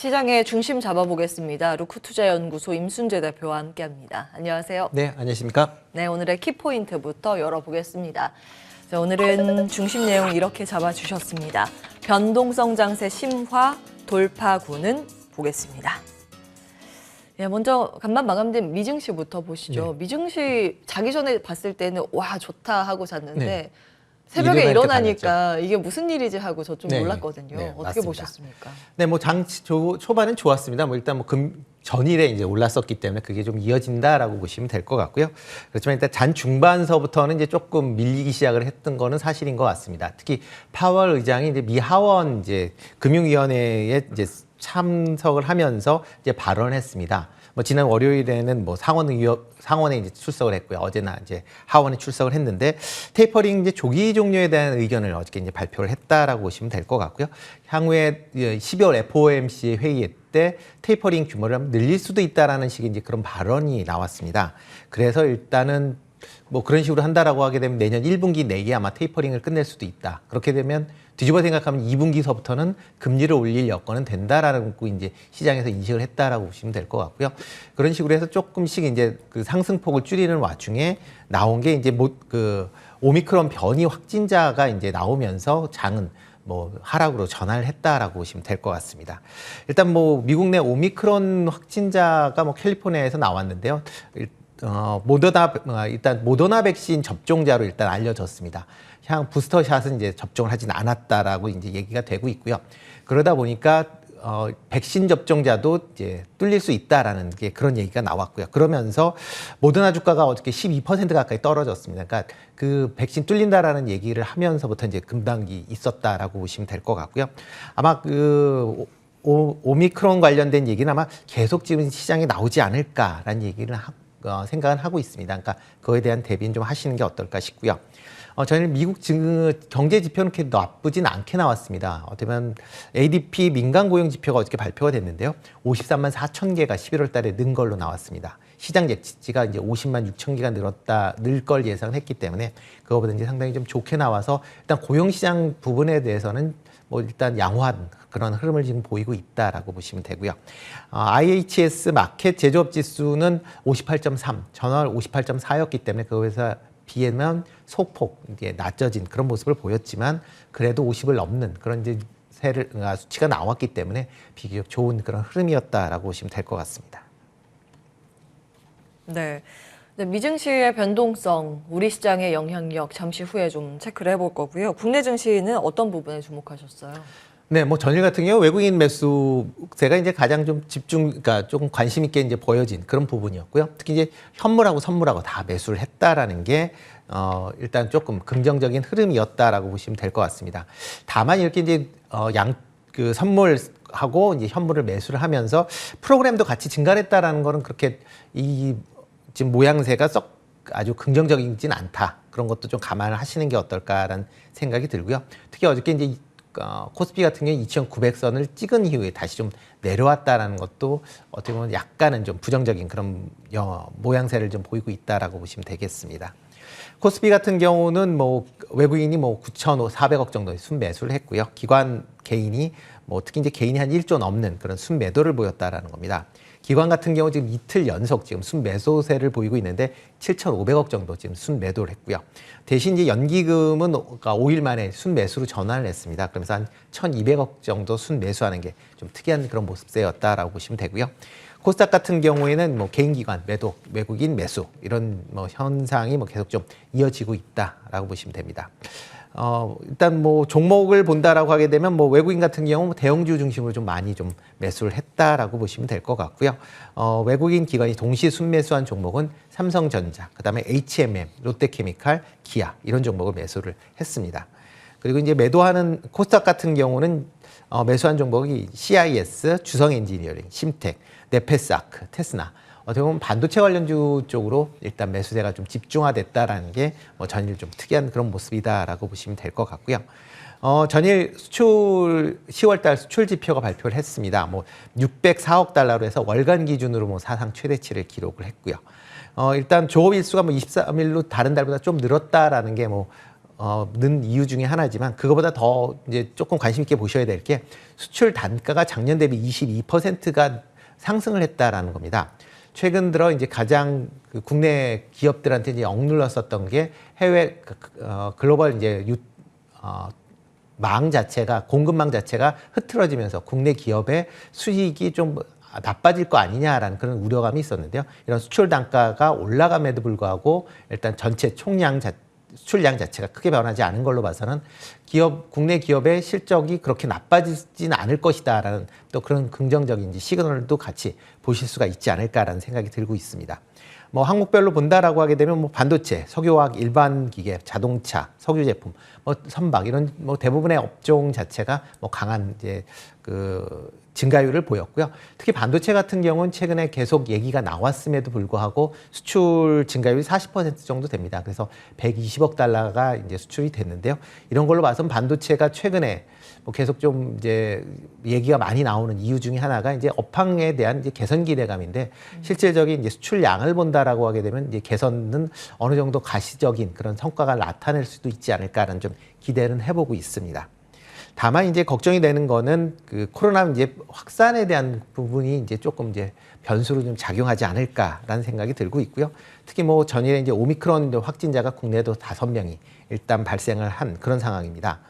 시장의 중심 잡아보겠습니다. 루크투자연구소 임순재 대표와 함께합니다. 안녕하세요. 네, 안녕하십니까? 네, 오늘의 키포인트부터 열어보겠습니다. 자, 오늘은 중심 내용 이렇게 잡아주셨습니다. 변동성 장세 심화 돌파구는 보겠습니다. 예, 먼저 간밤 마감된 미증시부터 보시죠. 네. 미증시 자기 전에 봤을 때는 와 좋다 하고 잤는데 네. 새벽에 일어나니까 일어나니까 이게 무슨 일이지 하고 저 좀 네. 놀랐거든요. 네, 어떻게 맞습니다. 보셨습니까? 네, 뭐 초반은 좋았습니다. 뭐 일단 뭐 전일에 이제 올랐었기 때문에 그게 좀 이어진다라고 보시면 될 것 같고요. 그렇지만 일단 장 중반서부터는 이제 조금 밀리기 시작을 했던 거는 사실인 것 같습니다. 특히 파월 의장이 이제 미 하원 이제 금융위원회에 이제 참석을 하면서 이제 발언했습니다. 뭐 지난 월요일에는 뭐 상원에 이제 출석을 했고요. 어제나 이제 하원에 출석을 했는데 테이퍼링 이제 조기 종료에 대한 의견을 어저께 이제 발표를 했다라고 보시면 될 것 같고요. 향후에 12월 FOMC 회의 때 테이퍼링 규모를 늘릴 수도 있다라는 식의 이제 그런 발언이 나왔습니다. 그래서 일단은 뭐 그런 식으로 한다라고 하게 되면 내년 1분기 내에 아마 테이퍼링을 끝낼 수도 있다. 그렇게 되면 뒤집어 생각하면 2분기서부터는 금리를 올릴 여건은 된다라고 이제 시장에서 인식을 했다라고 보시면 될 것 같고요. 그런 식으로 해서 조금씩 이제 그 상승폭을 줄이는 와중에 나온 게 이제 그 오미크론 변이 확진자가 이제 나오면서 장은 뭐 하락으로 전환을 했다라고 보시면 될 것 같습니다. 일단 뭐 미국 내 오미크론 확진자가 뭐 캘리포니아에서 나왔는데요. 일단 모더나 백신 접종자로 일단 알려졌습니다. 향 부스터샷은 이제 접종을 하진 않았다라고 이제 얘기가 되고 있고요. 그러다 보니까 백신 접종자도 이제 뚫릴 수 있다라는 게 그런 얘기가 나왔고요. 그러면서 모더나 주가가 어저께 12% 가까이 떨어졌습니다. 그러니까 그 백신 뚫린다라는 얘기를 하면서부터 이제 금방이 있었다라고 보시면 될 것 같고요. 아마 그 오미크론 관련된 얘기는 아마 계속 지금 시장에 나오지 않을까라는 얘기를 생각은 하고 있습니다. 그러니까 그거에 대한 대비는 좀 하시는 게 어떨까 싶고요. 저는 미국 경제 지표는 그렇게 나쁘진 않게 나왔습니다. 어떻게 보면 ADP 민간 고용 지표가 어저께 발표가 됐는데요. 53만 4천 개가 11월 달에 는 걸로 나왔습니다. 시장 예측치가 이제 50만 6천 개가 늘 걸 예상했기 때문에 그거보다 이제 상당히 좀 좋게 나와서 일단 고용 시장 부분에 대해서는 뭐 일단 양호한 그런 흐름을 지금 보이고 있다라고 보시면 되고요. IHS 마켓 제조업 지수는 58.3, 전월 58.4였기 때문에 그거에서 비하면 소폭 이제 낮아진 그런 모습을 보였지만 그래도 50을 넘는 그런 이제 수치가 나왔기 때문에 비교적 좋은 그런 흐름이었다라고 보시면 될 것 같습니다. 네. 미증시의 변동성, 우리 시장의 영향력 잠시 후에 좀 체크를 해볼 거고요. 국내 증시는 어떤 부분에 주목하셨어요? 네, 뭐 전일 같은 경우 외국인 매수세가 이제 가장 좀 그러니까 조금 관심 있게 이제 보여진 그런 부분이었고요. 특히 이제 현물하고 선물하고 다 매수를 했다라는 게 일단 조금 긍정적인 흐름이었다라고 보시면 될 것 같습니다. 다만 이렇게 이제 그 선물하고 이제 현물을 매수를 하면서 프로그램도 같이 증가했다라는 거는 그렇게 지금 모양새가 썩 아주 긍정적이진 않다. 그런 것도 좀 감안을 하시는 게 어떨까라는 생각이 들고요. 특히 어저께 이제 코스피 같은 경우 2,900선을 찍은 이후에 다시 좀 내려왔다라는 것도 어떻게 보면 약간은 좀 부정적인 그런 모양새를 좀 보이고 있다라고 보시면 되겠습니다. 코스피 같은 경우는 뭐 외국인이 뭐 9,400억 정도의 순매수를 했고요. 기관 개인이 뭐 특히 이제 개인이 한 1조 넘는 그런 순매도를 보였다라는 겁니다. 기관 같은 경우 지금 이틀 연속 지금 순매수세를 보이고 있는데 7,500억 정도 지금 순매도를 했고요. 대신 이제 연기금은 5일 만에 순매수로 전환을 했습니다. 그러면서 한 1,200억 정도 순매수하는 게 좀 특이한 그런 모습세였다라고 보시면 되고요. 코스닥 같은 경우에는 뭐 개인 기관 매도, 외국인 매수 이런 뭐 현상이 뭐 계속 좀 이어지고 있다라고 보시면 됩니다. 일단 뭐 종목을 본다라고 하게 되면 뭐 외국인 같은 경우 대형주 중심으로 좀 많이 좀 매수를 했다라고 보시면 될 것 같고요. 외국인 기관이 동시 순매수한 종목은 삼성전자, 그다음에 HMM, 롯데케미칼, 기아 이런 종목을 매수를 했습니다. 그리고 이제 매도하는 코스닥 같은 경우는 매수한 종목이 CIS, 주성엔지니어링, 심텍, 네페스아크, 테스나. 어떻게 보면 반도체 관련주 쪽으로 일단 매수세가 좀 집중화됐다라는 게 뭐 전일 좀 특이한 그런 모습이다라고 보시면 될 것 같고요. 전일 10월 달 수출 지표가 발표를 했습니다. 뭐 604억 달러로 해서 월간 기준으로 뭐 사상 최대치를 기록을 했고요. 일단 조업 일수가 뭐 23일로 다른 달보다 좀 늘었다라는 게 뭐 는 이유 중에 하나지만 그거보다 더 이제 조금 관심 있게 보셔야 될 게 수출 단가가 작년 대비 22%가 상승을 했다라는 겁니다. 최근 들어 이제 가장 그 국내 기업들한테 이제 억눌렀었던 게 해외 글로벌 이제 망 자체가 공급망 자체가 흐트러지면서 국내 기업의 수익이 좀 나빠질 거 아니냐라는 그런 우려감이 있었는데요. 이런 수출 단가가 올라감에도 불구하고 일단 전체 수출량 자체가 크게 변하지 않은 걸로 봐서는 국내 기업의 실적이 그렇게 나빠지진 않을 것이다라는 또 그런 긍정적인 시그널도 같이 보실 수가 있지 않을까라는 생각이 들고 있습니다. 뭐 항목별로 본다라고 하게 되면 뭐 반도체, 석유화학, 일반 기계, 자동차, 석유 제품, 뭐 선박 이런 뭐 대부분의 업종 자체가 뭐 강한 이제 증가율을 보였고요. 특히 반도체 같은 경우는 최근에 계속 얘기가 나왔음에도 불구하고 수출 증가율이 40% 정도 됩니다. 그래서 120억 달러가 이제 수출이 됐는데요. 이런 걸로 봐서는 반도체가 최근에 뭐 계속 좀 이제 얘기가 많이 나오는 이유 중에 하나가 이제 업황에 대한 이제 개선 기대감인데 실질적인 이제 수출량을 본다라고 하게 되면 이제 개선은 어느 정도 가시적인 그런 성과가 나타낼 수도 있지 않을까라는 좀 기대는 해보고 있습니다. 다만 이제 걱정이 되는 거는 그 코로나 이제 확산에 대한 부분이 이제 조금 이제 변수로 좀 작용하지 않을까라는 생각이 들고 있고요. 특히 뭐 전일에 이제 오미크론 확진자가 국내에도 5명이 일단 발생을 한 그런 상황입니다.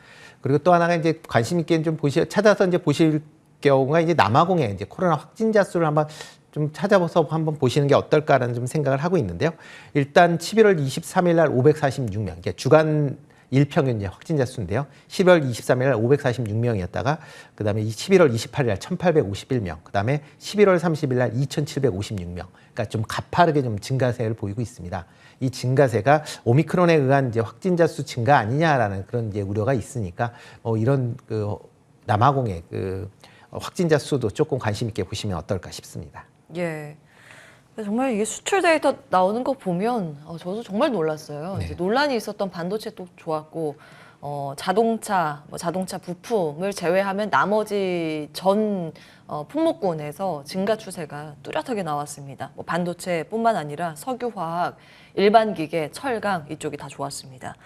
그리고 또 하나가 이제 관심 있게 좀 찾아서 이제 보실 경우가 이제 남아공의 이제 코로나 확진자 수를 한번 좀 찾아서 한번 보시는 게 어떨까라는 좀 생각을 하고 있는데요. 일단 11월 23일 날 546명, 이게 주간 일평균 확진자 수인데요. 10월 23일 날 546명이었다가 그다음에 11월 28일 날 1851명, 그다음에 11월 30일 날 2756명. 그러니까 좀 가파르게 좀 증가세를 보이고 있습니다. 이 증가세가 오미크론에 의한 이제 확진자 수 증가 아니냐라는 그런 이제 우려가 있으니까 이런 남아공의 확진자 수도 조금 관심 있게 보시면 어떨까 싶습니다. 예. 정말 이게 수출 데이터 나오는 거 보면 저도 정말 놀랐어요. 네. 이제 논란이 있었던 반도체도 좋았고 자동차 부품을 제외하면 나머지 전 품목군에서 증가 추세가 뚜렷하게 나왔습니다. 뭐 반도체뿐만 아니라 석유화학, 일반 기계, 철강 이쪽이 다 좋았습니다.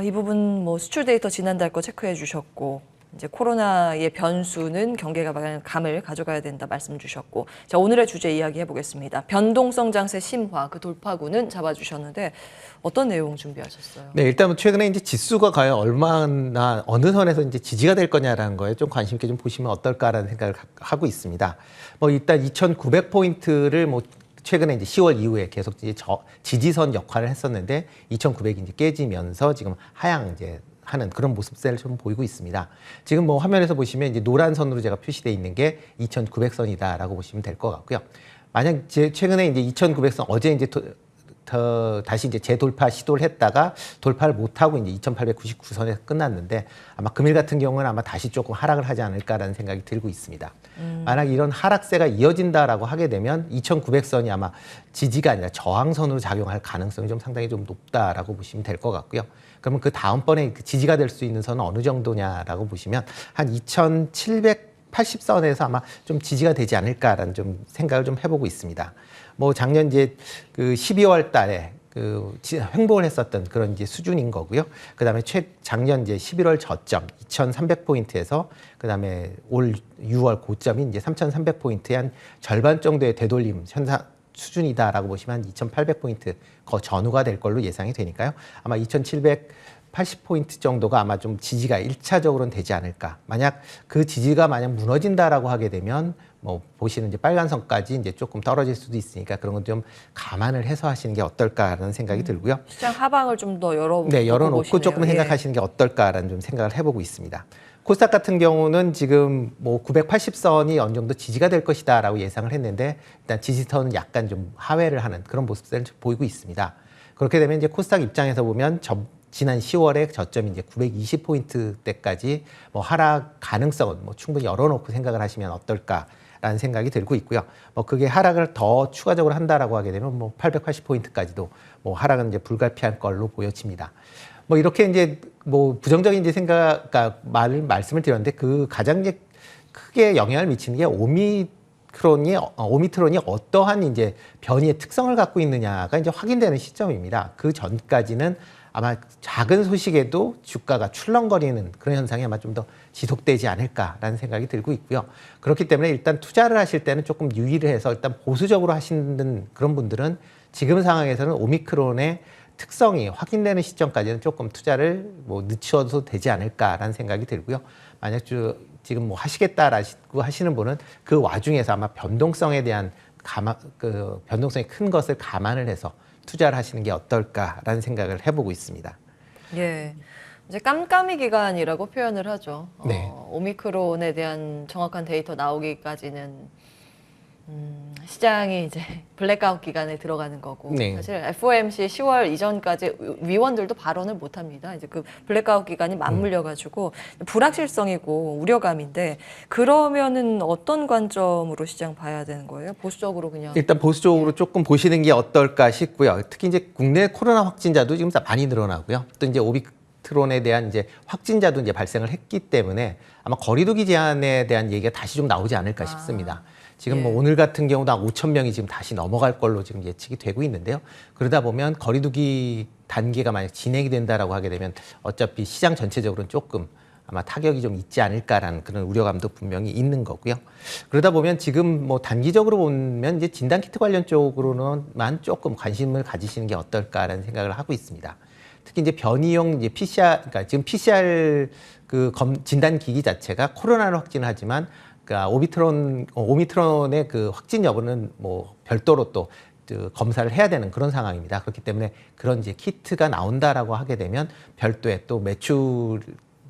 이 부분 뭐 수출 데이터 지난달 거 체크해 주셨고 이제 코로나의 변수는 경계감을 가져가야 된다 말씀 주셨고 자 오늘의 주제 이야기해 보겠습니다. 변동성 장세 심화 그 돌파구는 잡아주셨는데 어떤 내용 준비하셨어요? 네, 일단 최근에 이제 지수가 과연 얼마나 어느 선에서 이제 지지가 될 거냐라는 거에 좀 관심 있게 좀 보시면 어떨까라는 생각을 하고 있습니다. 뭐 일단 2,900포인트를 뭐 최근에 이제 10월 이후에 계속 이제 지지선 역할을 했었는데 2,900이 이제 깨지면서 지금 하향 이제 하는 그런 모습을 좀 보이고 있습니다. 지금 뭐 화면에서 보시면 이제 노란 선으로 제가 표시되어 있는 게 2,900선이다라고 보시면 될 것 같고요. 만약 최근에 이제 2,900선 어제 이제 다시 이제 재돌파 시도를 했다가 돌파를 못하고 이제 2,899선에서 끝났는데 아마 금일 같은 경우는 아마 다시 조금 하락을 하지 않을까라는 생각이 들고 있습니다. 만약 이런 하락세가 이어진다라고 하게 되면 2,900선이 아마 지지가 아니라 저항선으로 작용할 가능성이 좀 상당히 좀 높다라고 보시면 될 것 같고요. 그러면 그 다음번에 지지가 될 수 있는 선은 어느 정도냐라고 보시면 한 2,780선에서 아마 좀 지지가 되지 않을까라는 좀 생각을 좀 해보고 있습니다. 뭐 작년 이제 그 12월 달에 횡보를 했었던 그런 이제 수준인 거고요. 그 다음에 작년 이제 11월 저점 2,300포인트에서 그 다음에 올 6월 고점인 이제 3,300포인트의 한 절반 정도의 되돌림 현상 수준이다라고 보시면 한 2,800포인트 그 전후가 될 걸로 예상이 되니까요. 아마 2,780포인트 정도가 아마 좀 지지가 1차적으로는 되지 않을까. 만약 그 지지가 무너진다라고 하게 되면 뭐 보시는 이제 빨간 선까지 이제 조금 떨어질 수도 있으니까 그런 건 좀 감안을 해서 하시는 게 어떨까라는 생각이 들고요. 시장 하방을 좀 더 열어놓고 조금 생각하시는 게 어떨까라는 좀 생각을 해보고 있습니다. 코스닥 같은 경우는 지금 뭐 980선이 어느 정도 지지가 될 것이다라고 예상을 했는데 일단 지지선은 약간 좀 하회를 하는 그런 모습을 보이고 있습니다. 그렇게 되면 이제 코스닥 입장에서 보면 지난 10월에 저점이 이제 920포인트대까지 뭐 하락 가능성은 뭐 충분히 열어놓고 생각을 하시면 어떨까라는 생각이 들고 있고요. 뭐 그게 하락을 더 추가적으로 한다라고 하게 되면 뭐 880포인트까지도 뭐 하락은 이제 불가피할 걸로 보여집니다. 뭐 이렇게 이제 뭐 부정적인 이제 말씀을 드렸는데 그 가장 이제 크게 영향을 미치는 게 오미크론이 어떠한 이제 변이의 특성을 갖고 있느냐가 이제 확인되는 시점입니다. 그 전까지는 아마 작은 소식에도 주가가 출렁거리는 그런 현상이 아마 좀 더 지속되지 않을까라는 생각이 들고 있고요. 그렇기 때문에 일단 투자를 하실 때는 조금 유의를 해서 일단 보수적으로 하시는 그런 분들은 지금 상황에서는 오미크론의 특성이 확인되는 시점까지는 조금 투자를 뭐 늦춰도 되지 않을까라는 생각이 들고요. 만약 지금 뭐 하시겠다라고 하시는 분은 그 와중에서 아마 변동성에 대한 변동성이 큰 것을 감안을 해서 투자를 하시는 게 어떨까라는 생각을 해보고 있습니다. 예. 이제 깜깜이 기간이라고 표현을 하죠. 네. 오미크론에 대한 정확한 데이터 나오기까지는 시장이 이제 블랙아웃 기간에 들어가는 거고 네. 사실 FOMC 10월 이전까지 위원들도 발언을 못 합니다. 이제 그 블랙아웃 기간이 맞물려 가지고 불확실성이고 우려감인데 그러면은 어떤 관점으로 시장 봐야 되는 거예요? 보수적으로 그냥 일단 보수적으로 조금 보시는 게 어떨까 싶고요. 특히 이제 국내 코로나 확진자도 지금 많이 늘어나고요. 또 이제 오미크론에 대한 이제 확진자도 이제 발생을 했기 때문에 아마 거리두기 제한에 대한 얘기가 다시 좀 나오지 않을까 싶습니다. 지금 뭐 오늘 같은 경우도 한 5천 명이 지금 다시 넘어갈 걸로 지금 예측이 되고 있는데요. 그러다 보면 거리두기 단계가 만약 진행이 된다라고 하게 되면 어차피 시장 전체적으로는 조금 아마 타격이 좀 있지 않을까라는 그런 우려감도 분명히 있는 거고요. 그러다 보면 지금 뭐 단기적으로 보면 이제 진단키트 관련 쪽으로는만 조금 관심을 가지시는 게 어떨까라는 생각을 하고 있습니다. 특히 이제 변이용 이제 그러니까 지금 PCR 진단 기기 자체가 코로나를 확진하지만 그러니까 오미크론의 그 확진 여부는 뭐 별도로 또 검사를 해야 되는 그런 상황입니다. 그렇기 때문에 그런 이제 키트가 나온다라고 하게 되면 별도의 또 매출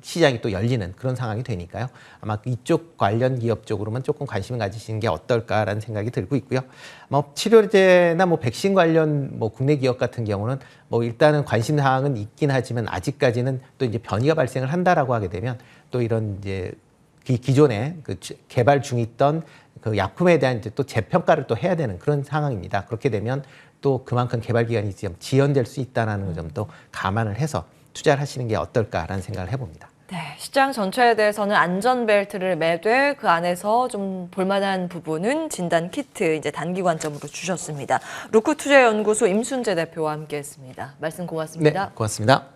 시장이 또 열리는 그런 상황이 되니까요. 아마 이쪽 관련 기업 쪽으로만 조금 관심을 가지시는 게 어떨까라는 생각이 들고 있고요. 뭐 치료제나 뭐 백신 관련 뭐 국내 기업 같은 경우는 뭐 일단은 관심 사항은 있긴 하지만 아직까지는 또 이제 변이가 발생을 한다라고 하게 되면 또 이런 이제 기존에 그 개발 중있던 그 약품에 대한 이제 또 재평가를 또 해야 되는 그런 상황입니다. 그렇게 되면 또 그만큼 개발 기간이 좀 지연될 수 있다는 점도 감안을 해서 투자를 하시는 게 어떨까라는 생각을 해봅니다. 네, 시장 전체에 대해서는 안전벨트를 매되 그 안에서 좀 볼만한 부분은 진단 키트 이제 단기 관점으로 주셨습니다. 루크투자연구소 임순재 대표와 함께했습니다. 말씀 고맙습니다. 네, 고맙습니다.